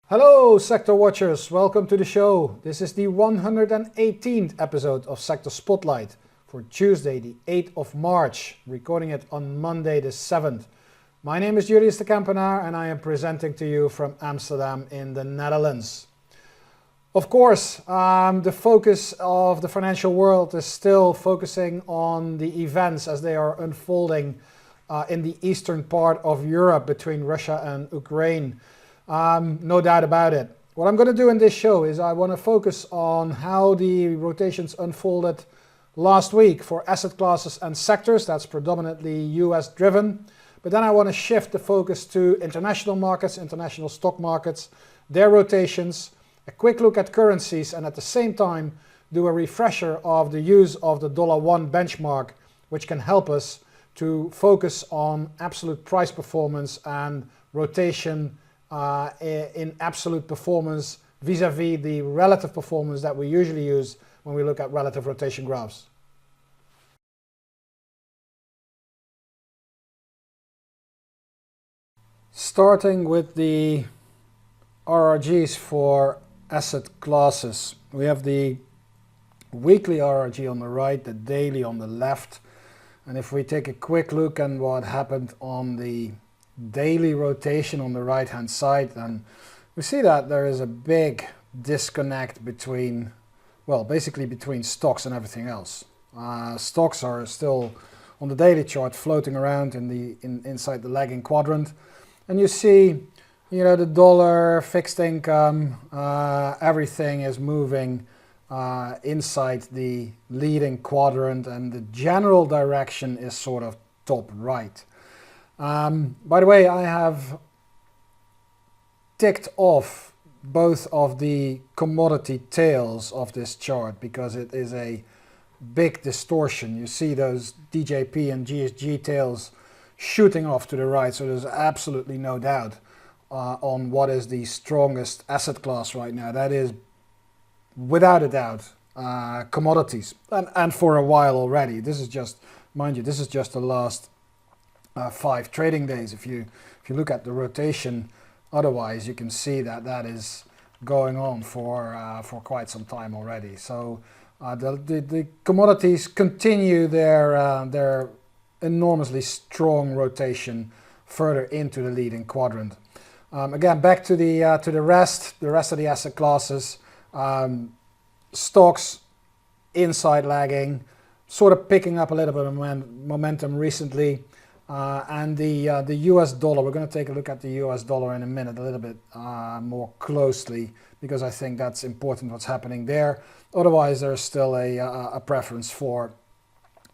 Hello Sector Watchers, welcome to the show. This is the 118th episode of Sector Spotlight for Tuesday the 8th of March, recording it on Monday the 7th. My name is Julius de Kempenaer and I am presenting to you from Amsterdam in the Netherlands. Of course, the focus of the financial world is still focusing on the events as they are unfolding in the eastern part of Europe between Russia and Ukraine. No doubt about it. What I'm going to do in this show is I want to focus on how the rotations unfolded last week for asset classes and sectors. That's predominantly US driven. But then I want to shift the focus to international markets, international stock markets, their rotations, a quick look at currencies, and at the same time do a refresher of the use of the $1 benchmark, which can help us to focus on absolute price performance and rotation in absolute performance vis-a-vis the relative performance that we usually use when we look at relative rotation graphs. Starting with the RRGs for asset classes. We have the weekly RRG on the right, the daily on the left. And if we take a quick look at what happened on the daily rotation on the right hand side, then we see that there is a big disconnect between, well, basically between stocks and everything else. Stocks are still on the daily chart floating around inside the lagging quadrant, and you see, the dollar, fixed income, everything is moving inside the leading quadrant, and the general direction is sort of top right. By the way, I have ticked off both of the commodity tails of this chart because it is a big distortion. You see those DJP and GSG tails shooting off to the right, so there's absolutely no doubt on what is the strongest asset class right now. That is, without a doubt, commodities, and for a while already. This is just, mind you, this is just the last 5 trading days. If you look at the rotation, otherwise you can see that that is going on for quite some time already. So the commodities continue their enormously strong rotation further into the leading quadrant. Again, back to the rest of the asset classes. Stocks inside lagging, sort of picking up a little bit of momentum recently. And the US dollar, we're going to take a look at the US dollar in a minute a little bit more closely, because I think that's important what's happening there. Otherwise, there's still a preference for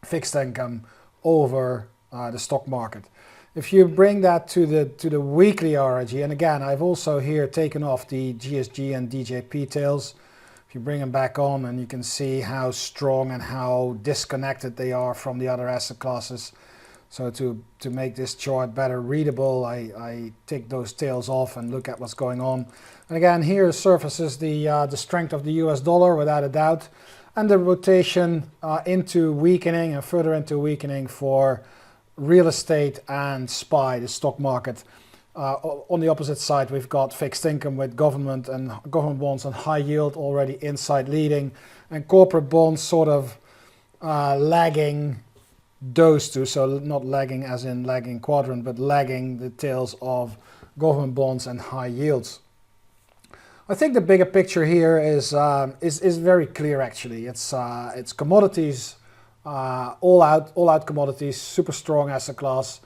fixed income over the stock market. If you bring that to the weekly RRG, and again, I've also here taken off the GSG and DJP tails. If you bring them back on, and you can see how strong and how disconnected they are from the other asset classes. So to make this chart better readable, I take those tails off and look at what's going on. And again, here surfaces the strength of the US dollar without a doubt, and the rotation into weakening and further into weakening for real estate and SPY, the stock market. On the opposite side, we've got fixed income with government bonds and high yield already inside leading, and corporate bonds sort of lagging those two, so not lagging as in lagging quadrant, but lagging the tails of government bonds and high yields. I think the bigger picture here is very clear actually. It's commodities, all out commodities, super strong asset class.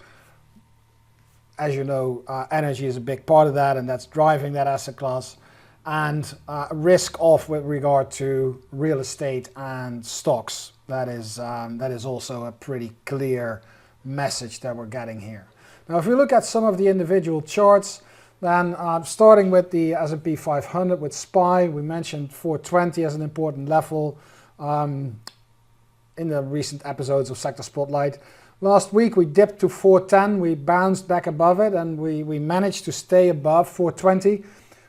As you know, energy is a big part of that, and that's driving that asset class. And risk off with regard to real estate and stocks. That is also a pretty clear message that we're getting here. Now, if we look at some of the individual charts, then starting with the S&P 500 with SPY, we mentioned 420 as an important level in the recent episodes of Sector Spotlight. Last week we dipped to 410, we bounced back above it, and we managed to stay above 420,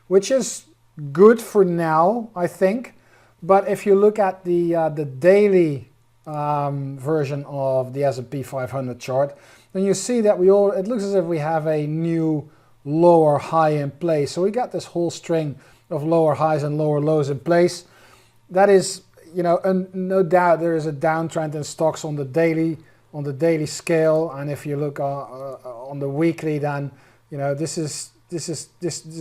which is good for now, I think. But if you look at the daily version of the S&P 500 chart, then you see that it looks as if we have a new lower high in place. So we got this whole string of lower highs and lower lows in place. That is, you know, no doubt there is a downtrend in stocks on the daily scale, and if you look on the weekly, then you know this is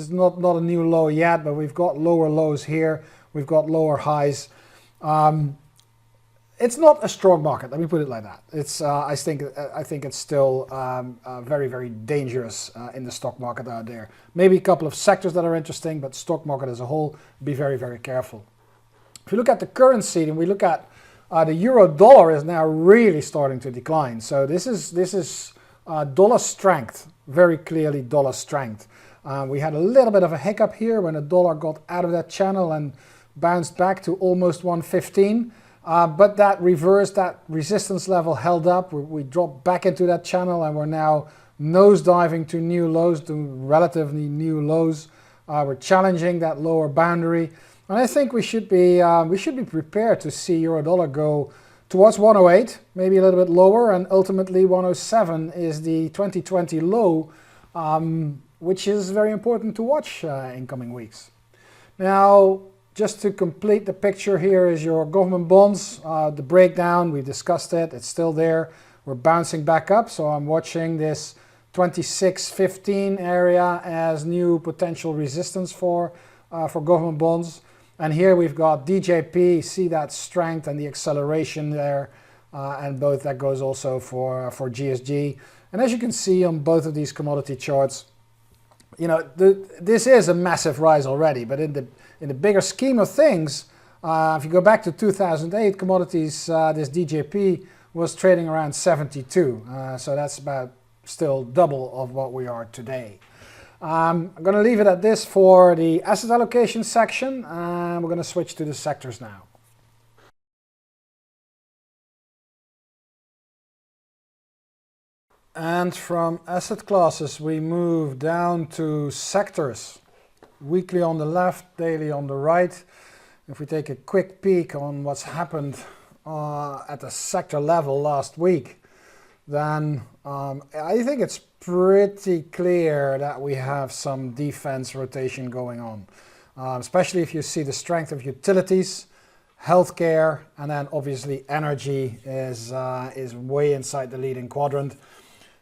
not a new low yet, but we've got lower lows here, we've got lower highs. It's not a strong market, let me put it like that. It's I think it's still very, very dangerous in the stock market out there. Maybe a couple of sectors that are interesting, but stock market as a whole, be very, very careful. If you look at the currency and we look at the euro dollar is now really starting to decline. So this is dollar strength, very clearly dollar strength. We had a little bit of a hiccup here when the dollar got out of that channel and bounced back to almost 115. But that reversed, that resistance level held up. We dropped back into that channel and we're now nosediving to new lows, to relatively new lows. We're challenging that lower boundary. And I think we should be prepared to see euro dollar go towards 108, maybe a little bit lower, and ultimately 107 is the 2020 low, which is very important to watch in coming weeks. Now, just to complete the picture, here is your government bonds, the breakdown, we discussed it, it's still there. We're bouncing back up, so I'm watching this 26.15 area as new potential resistance for government bonds. And here we've got DJP, see that strength and the acceleration there, and both that goes also for GSG. And as you can see on both of these commodity charts, you know, this is a massive rise already, but in the bigger scheme of things, if you go back to 2008, commodities, this DJP was trading around 72. So that's about still double of what we are today. I'm going to leave it at this for the asset allocation section, and we're going to switch to the sectors now. And from asset classes, we move down to sectors. Weekly on the left, daily on the right. If we take a quick peek on what's happened at the sector level last week, then I think it's pretty clear that we have some defense rotation going on, especially if you see the strength of utilities, healthcare, and then obviously energy is way inside the leading quadrant.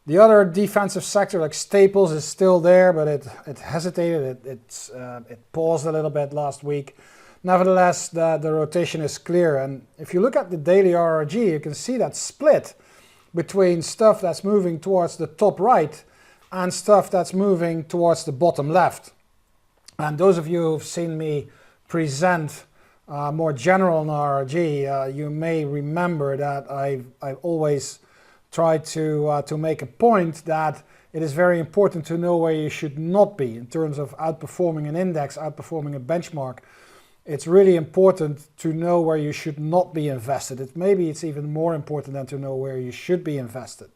The other defensive sector like staples is still there, but it hesitated, it paused a little bit last week. Nevertheless, the rotation is clear, and if you look at the daily RRG, you can see that split between stuff that's moving towards the top right and stuff that's moving towards the bottom left. And those of you who've seen me present more general on RRG, you may remember that I've always tried to make a point that it is very important to know where you should not be in terms of outperforming an index, outperforming a benchmark. It's really important to know where you should not be invested. Maybe it's even more important than to know where you should be invested.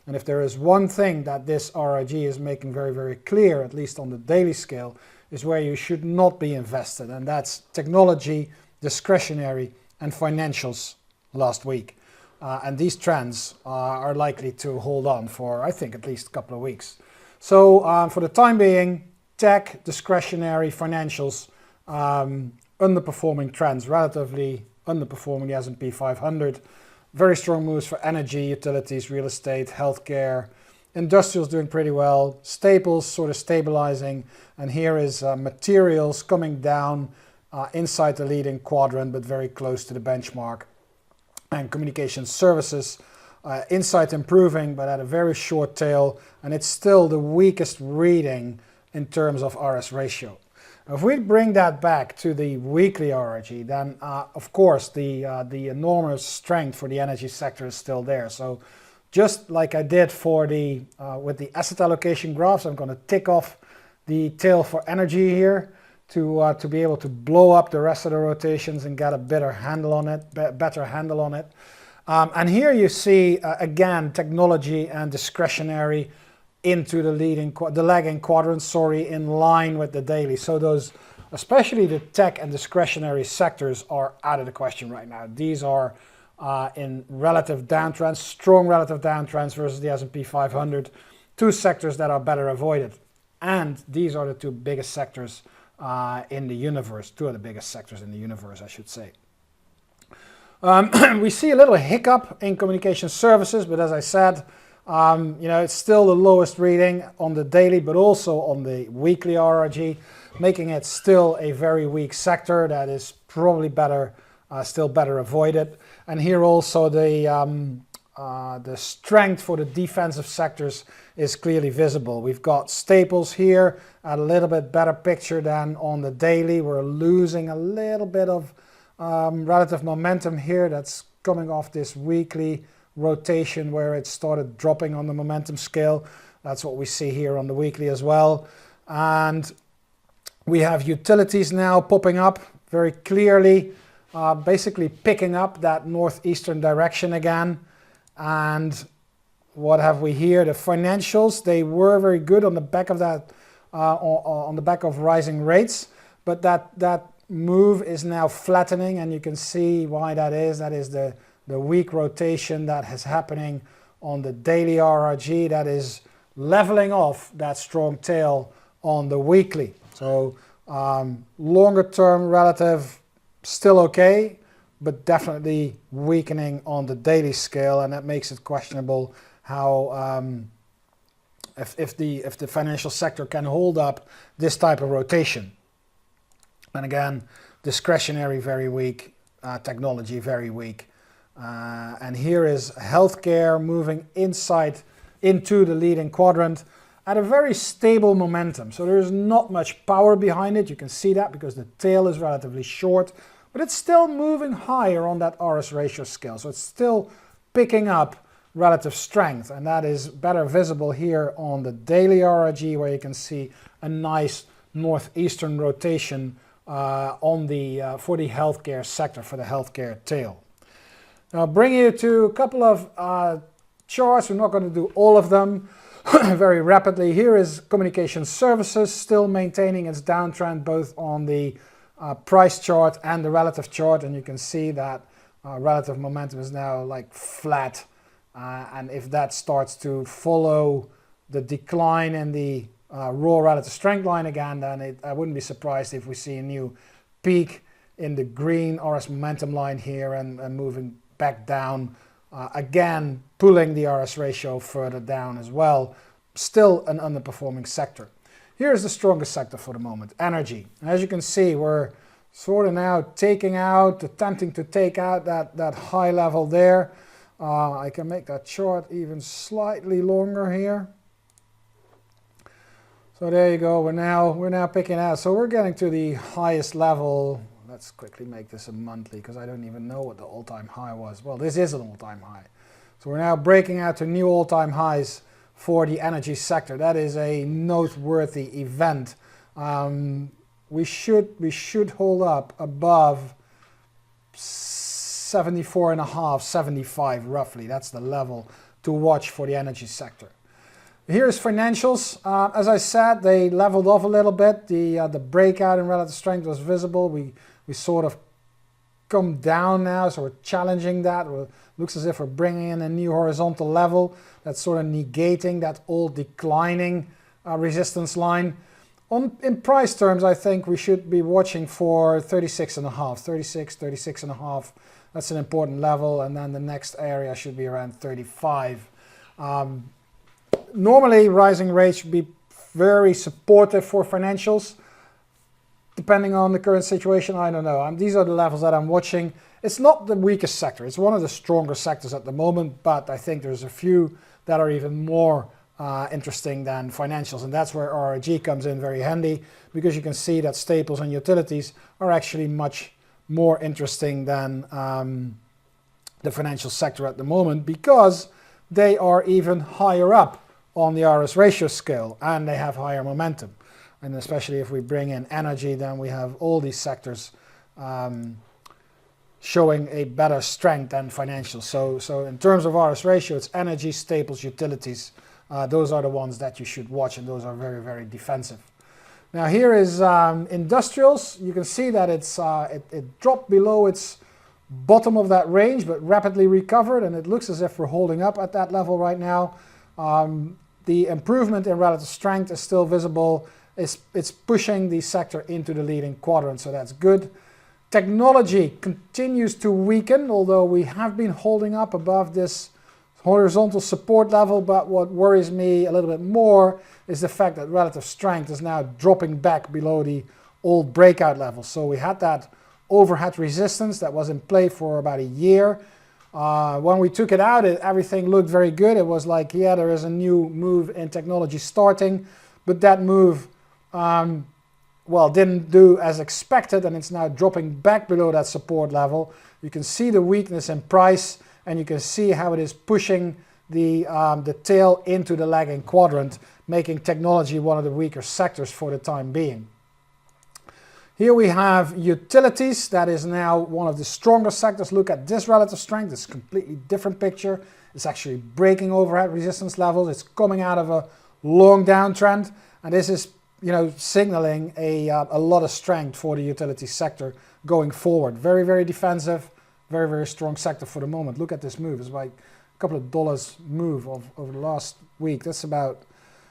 And if there is one thing that this RRG is making very, very clear, at least on the daily scale, is where you should not be invested. And that's technology, discretionary, and financials last week. And these trends are likely to hold on for, I think, at least a couple of weeks. So for the time being, tech, discretionary, financials, underperforming trends, relatively underperforming the S&P 500. Very strong moves for energy, utilities, real estate, healthcare. Industrials doing pretty well. Staples sort of stabilizing. And here is materials coming down inside the leading quadrant, but very close to the benchmark. And communication services, insight improving, but at a very short tail. And it's still the weakest reading in terms of RS ratio. If we bring that back to the weekly RRG, then of course the enormous strength for the energy sector is still there. So just like I did for the with the asset allocation graphs, I'm going to tick off the tail for energy here to be able to blow up the rest of the rotations and get a better handle on it. And here you see again technology and discretionary into the lagging quadrant, in line with the daily. So those, especially the tech and discretionary sectors, are out of the question right now. These are in relative downtrends, strong relative downtrends versus the S&P 500, two sectors that are better avoided. And these are the two biggest sectors in the universe, two of the biggest sectors in the universe, I should say. We see a little hiccup in communication services, but as I said, it's still the lowest reading on the daily, but also on the weekly RRG, making it still a very weak sector that is probably still better avoided. And here also the strength for the defensive sectors is clearly visible. We've got staples here, a little bit better picture than on the daily. We're losing a little bit of relative momentum here. That's coming off this weekly rotation where it started dropping on the momentum scale. That's what we see here on the weekly as well. And we have utilities now popping up very clearly, basically picking up that northeastern direction again. And what have we here? The financials, they were very good on the back of that, on the back of rising rates, but that move is now flattening, and you can see why that is. That is the weak rotation that is happening on the daily RRG that is leveling off that strong tail on the weekly. So longer term relative still okay, but definitely weakening on the daily scale, and that makes it questionable how if the financial sector can hold up this type of rotation. And again, discretionary very weak, technology very weak. And here is healthcare moving into the leading quadrant at a very stable momentum. So there is not much power behind it. You can see that because the tail is relatively short, but it's still moving higher on that RS ratio scale. So it's still picking up relative strength, and that is better visible here on the daily RRG, where you can see a nice northeastern rotation for the healthcare sector, for the healthcare tail. Now, bring you to a couple of charts. We're not going to do all of them very rapidly. Here is communication services still maintaining its downtrend both on the price chart and the relative chart, and you can see that relative momentum is now like flat, and if that starts to follow the decline in the raw relative strength line again, then I wouldn't be surprised if we see a new peak in the green RS momentum line here and moving back down, again pulling the RS ratio further down as well. Still an underperforming sector. Here's the strongest sector for the moment, energy. As you can see, we're sort of now attempting to take out that high level there. I can make that chart even slightly longer here. So there you go, we're now picking out. So we're getting to the highest level. Let's quickly make this a monthly because I don't even know what the all-time high was. Well, this is an all-time high. So we're now breaking out to new all-time highs for the energy sector. That is a noteworthy event. We should hold up above 74.5, 75 roughly. That's the level to watch for the energy sector. Here's financials. As I said, they leveled off a little bit. The breakout in relative strength was visible. We sort of come down now, so we're challenging that. It looks as if we're bringing in a new horizontal level that's sort of negating that old declining resistance line. In price terms, I think we should be watching for 36.5, 36, 36.5. That's an important level, and then the next area should be around 35. Normally, rising rates should be very supportive for financials. Depending on the current situation, I don't know. These are the levels that I'm watching. It's not the weakest sector. It's one of the stronger sectors at the moment, but I think there's a few that are even more interesting than financials, and that's where RRG comes in very handy, because you can see that staples and utilities are actually much more interesting than the financial sector at the moment, because they are even higher up on the RS ratio scale and they have higher momentum. And especially if we bring in energy, then we have all these sectors showing a better strength than financials. So in terms of RS ratio, it's energy, staples, utilities. Those are the ones that you should watch, and those are very, very defensive. Now here is industrials. You can see that it dropped below its bottom of that range, but rapidly recovered, and it looks as if we're holding up at that level right now. the improvement in relative strength is still visible. It's pushing the sector into the leading quadrant, so that's good. Technology continues to weaken, although we have been holding up above this horizontal support level, but what worries me a little bit more is the fact that relative strength is now dropping back below the old breakout level. So we had that overhead resistance that was in play for about a year. When we took it out, everything looked very good. It was like, yeah, there is a new move in technology starting, but that move well, didn't do as expected, and it's now dropping back below that support level. You can see the weakness in price, and you can see how it is pushing the tail into the lagging quadrant, making technology one of the weaker sectors for the time being. Here we have utilities. That is now one of the stronger sectors. Look at this relative strength. It's a completely different picture. It's actually breaking overhead resistance levels. It's coming out of a long downtrend, and this is, you know, signaling a lot of strength for the utility sector going forward. Very, very defensive, very, very strong sector for the moment. Look at this move. It's like a couple of dollars move over the last week. That's about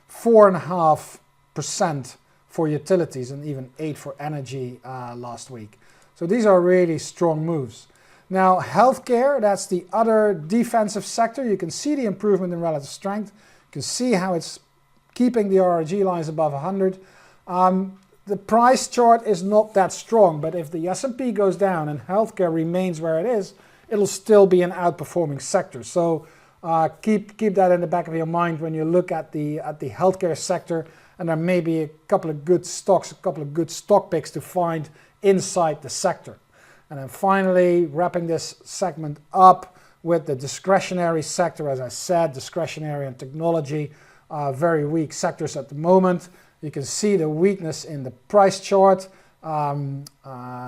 4.5% for utilities and even 8% for energy last week. So these are really strong moves. Now, healthcare, that's the other defensive sector. You can see the improvement in relative strength. You can see how it's keeping the RRG lines above 100. The price chart is not that strong, but if the S&P goes down and healthcare remains where it is, it'll still be an outperforming sector. So keep that in the back of your mind when you look at the healthcare sector, and there may be a couple of good stocks, a couple of good stock picks to find inside the sector. And then finally, wrapping this segment up with the discretionary sector. As I said, discretionary and technology are very weak sectors at the moment. You can see the weakness in the price chart.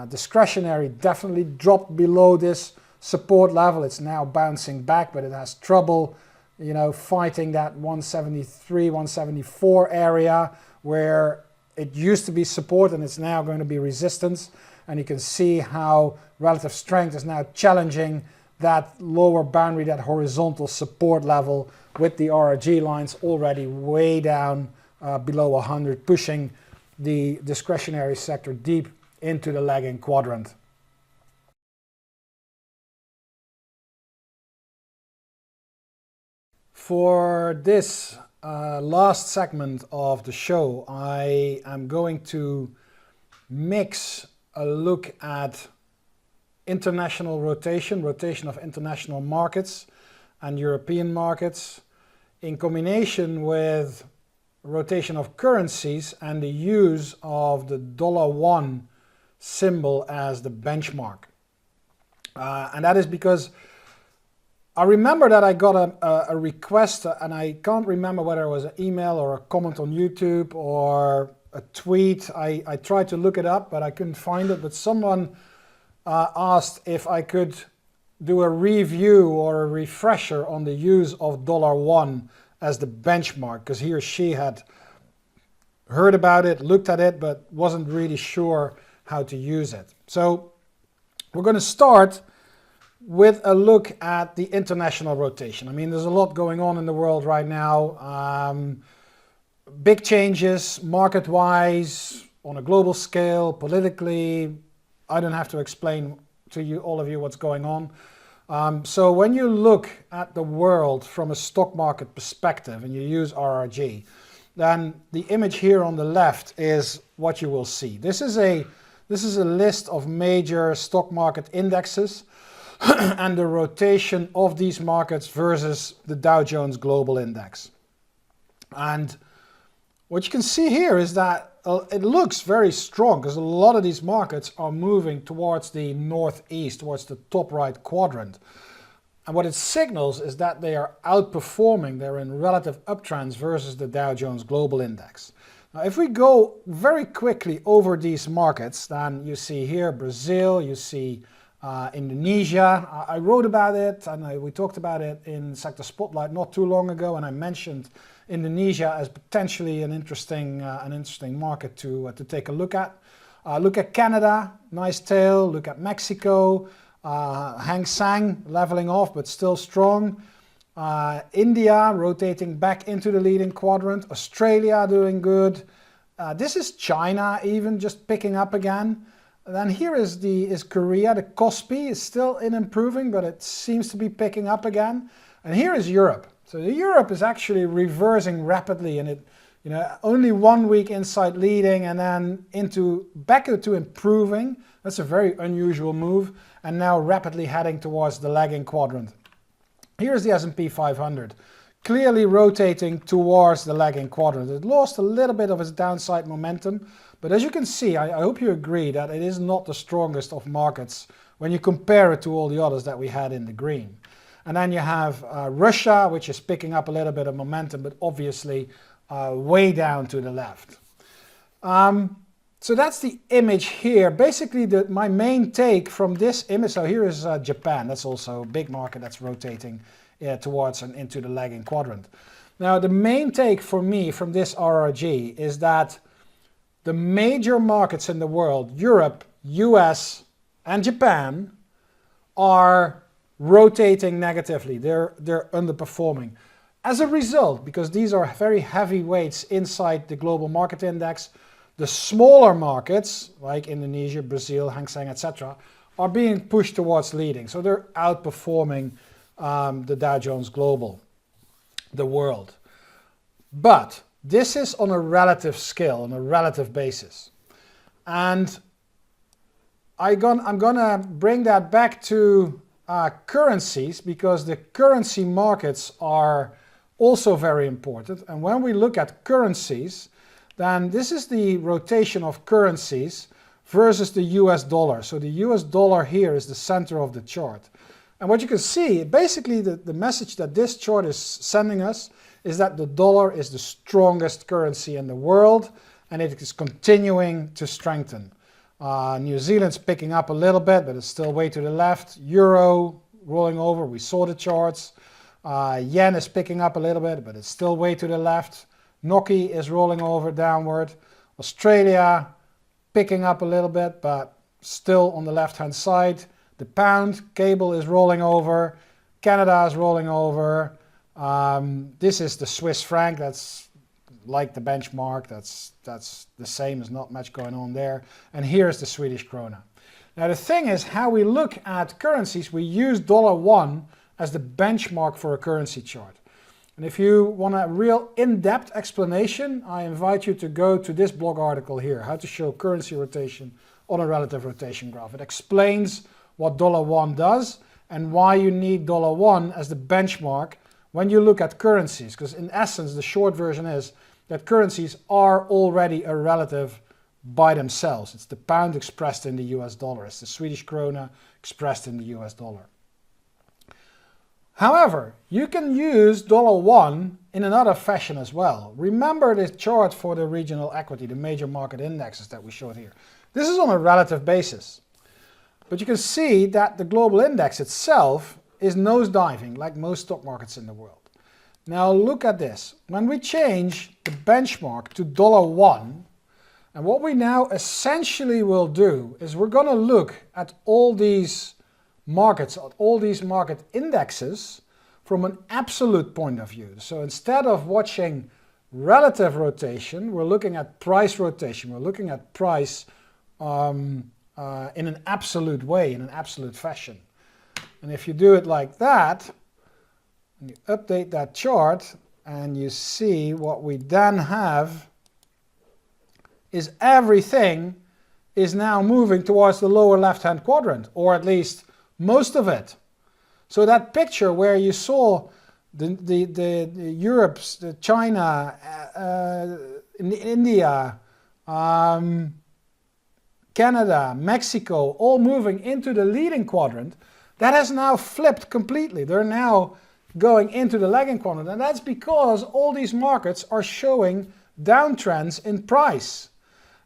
Discretionary definitely dropped below this support level. It's now bouncing back, but it has trouble, you know, fighting that 173, 174 area where it used to be support and it's now going to be resistance. And you can see how relative strength is now challenging that lower boundary, that horizontal support level, with the RRG lines already way down below 100, pushing the discretionary sector deep into the lagging quadrant. For this last segment of the show, I am going to mix a look at international rotation of international markets and European markets, in combination with rotation of currencies and the use of the $1 symbol as the benchmark. And that is because I remember that I got a request, and I can't remember whether it was an email or a comment on YouTube or a tweet. I tried to look it up, but I couldn't find it. But someone asked if I could do a review or a refresher on the use of $1 as the benchmark, because he or she had heard about it, looked at it, but wasn't really sure how to use it. So we're going to start with a look at the international rotation. I mean, there's a lot going on in the world right now. Big changes market-wise, on a global scale, politically. I don't have to explain to you, all of you, what's going on. So when you look at the world from a stock market perspective and you use RRG, then the image here on the left is what you will see. This is a list of major stock market indexes and the rotation of these markets versus the Dow Jones Global Index. And what you can see here is that it looks very strong, because a lot of these markets are moving towards the northeast, towards the top right quadrant. And what it signals is that they are outperforming, they're in relative uptrends versus the Dow Jones Global Index. Now, if we go very quickly over these markets, then you see here Brazil, you see Indonesia. I wrote about it, and we talked about it in Sector Spotlight not too long ago, and I mentioned Indonesia as potentially an interesting market to take a look at. Look at Canada, nice tail. Look at Mexico, Hang Seng leveling off but still strong. India rotating back into the leading quadrant. Australia doing good. This is China even just picking up again. And then here is Korea. The Kospi is still improving, but it seems to be picking up again. And here is Europe. So Europe is actually reversing rapidly, and it, only 1 week inside leading and then back to improving. That's a very unusual move, and now rapidly heading towards the lagging quadrant. Here's the S&P 500, clearly rotating towards the lagging quadrant. It lost a little bit of its downside momentum, but as you can see, I hope you agree that it is not the strongest of markets when you compare it to all the others that we had in the green. And then you have Russia, which is picking up a little bit of momentum, but obviously way down to the left. So that's the image here. Basically, my main take from this image, so here is Japan. That's also a big market that's rotating towards and into the lagging quadrant. Now, the main take for me from this RRG is that the major markets in the world, Europe, US, and Japan, are rotating negatively. They're underperforming. As a result, because these are very heavy weights inside the global market index, the smaller markets, like Indonesia, Brazil, Hang Seng, etc., are being pushed towards leading. So they're outperforming the Dow Jones Global, the world. But this is on a relative scale, on a relative basis. And I'm gonna bring that back to currencies, because the currency markets are also very important. And when we look at currencies, then this is the rotation of currencies versus the US dollar. So the US dollar here is the center of the chart. And what you can see, basically the message that this chart is sending us is that the dollar is the strongest currency in the world, and it is continuing to strengthen. New Zealand's picking up a little bit, but it's still way to the left. Euro rolling over, we saw the charts. Yen is picking up a little bit, but it's still way to the left. Noki is rolling over downward. Australia picking up a little bit, but still on the left-hand side. The pound cable is rolling over. Canada is rolling over. This is the Swiss franc. That's like the benchmark. That's the same. There's not much going on there. And here's the Swedish krona. Now the thing is, how we look at currencies, we use $1 as the benchmark for a currency chart. And if you want a real in-depth explanation, I invite you to go to this blog article here, How to Show Currency Rotation on a Relative Rotation Graph. It explains what $1 does and why you need $1 as the benchmark when you look at currencies. Because in essence, the short version is that currencies are already a relative by themselves. It's the pound expressed in the US dollar. It's the Swedish krona expressed in the US dollar. However, you can use $1 in another fashion as well. Remember this chart for the regional equity, the major market indexes that we showed here. This is on a relative basis. But you can see that the global index itself is nosediving, like most stock markets in the world. Now look at this. When we change the benchmark to $1, and what we now essentially will do is we're going to look at all these markets, all these market indexes from an absolute point of view. So instead of watching relative rotation, we're looking at price rotation. We're looking at price in an absolute way, in an absolute fashion. And if you do it like that, and you update that chart, and you see what we then have is everything is now moving towards the lower left-hand quadrant, or at least most of it. So that picture where you saw the Europe's, the China, India, Canada, Mexico, all moving into the leading quadrant, that has now flipped completely. They're now going into the lagging quadrant, and that's because all these markets are showing downtrends in price.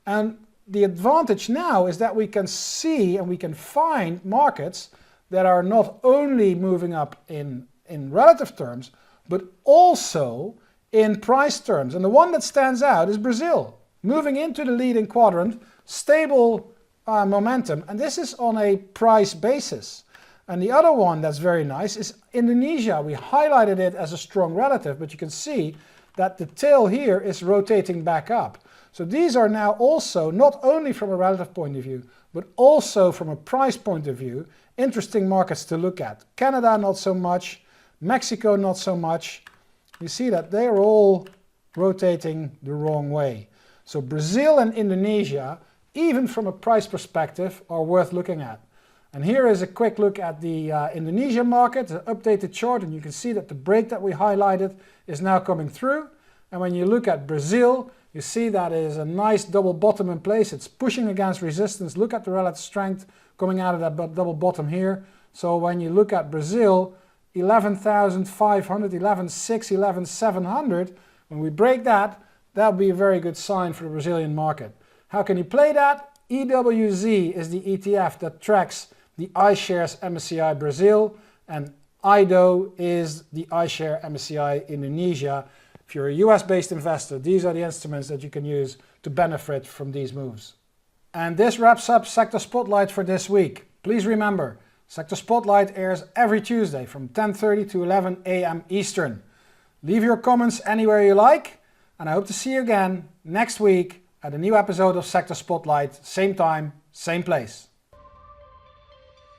And the advantage now is that we can see and we can find markets that are not only moving up in relative terms, but also in price terms. And the one that stands out is Brazil, moving into the leading quadrant, stable momentum, and this is on a price basis. And the other one that's very nice is Indonesia. We highlighted it as a strong relative, but you can see that the tail here is rotating back up. So these are now also, not only from a relative point of view, but also from a price point of view, interesting markets to look at. Canada, not so much. Mexico, not so much. You see that they're all rotating the wrong way. So Brazil and Indonesia, even from a price perspective, are worth looking at. And here is a quick look at the Indonesia market, the updated chart, and you can see that the break that we highlighted is now coming through. And when you look at Brazil, you see that it is a nice double bottom in place. It's pushing against resistance. Look at the relative strength coming out of that double bottom here. So when you look at Brazil, 11,500, 11,600, 11,700, when we break that, that'll be a very good sign for the Brazilian market. How can you play that? EWZ is the ETF that tracks the iShares MSCI Brazil, and IDO is the iShares MSCI Indonesia. If you're a US-based investor, these are the instruments that you can use to benefit from these moves. And this wraps up Sector Spotlight for this week. Please remember, Sector Spotlight airs every Tuesday from 10:30 to 11 a.m. Eastern. Leave your comments anywhere you like, and I hope to see you again next week at a new episode of Sector Spotlight, same time, same place.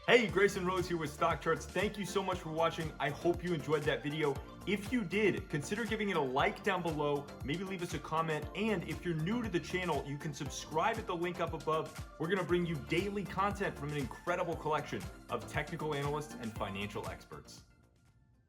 Hey, Grayson Rose here with StockCharts. Thank you so much for watching. I hope you enjoyed that video. If you did, consider giving it a like down below, maybe leave us a comment, and if you're new to the channel, you can subscribe at the link up above. We're gonna bring you daily content from an incredible collection of technical analysts and financial experts.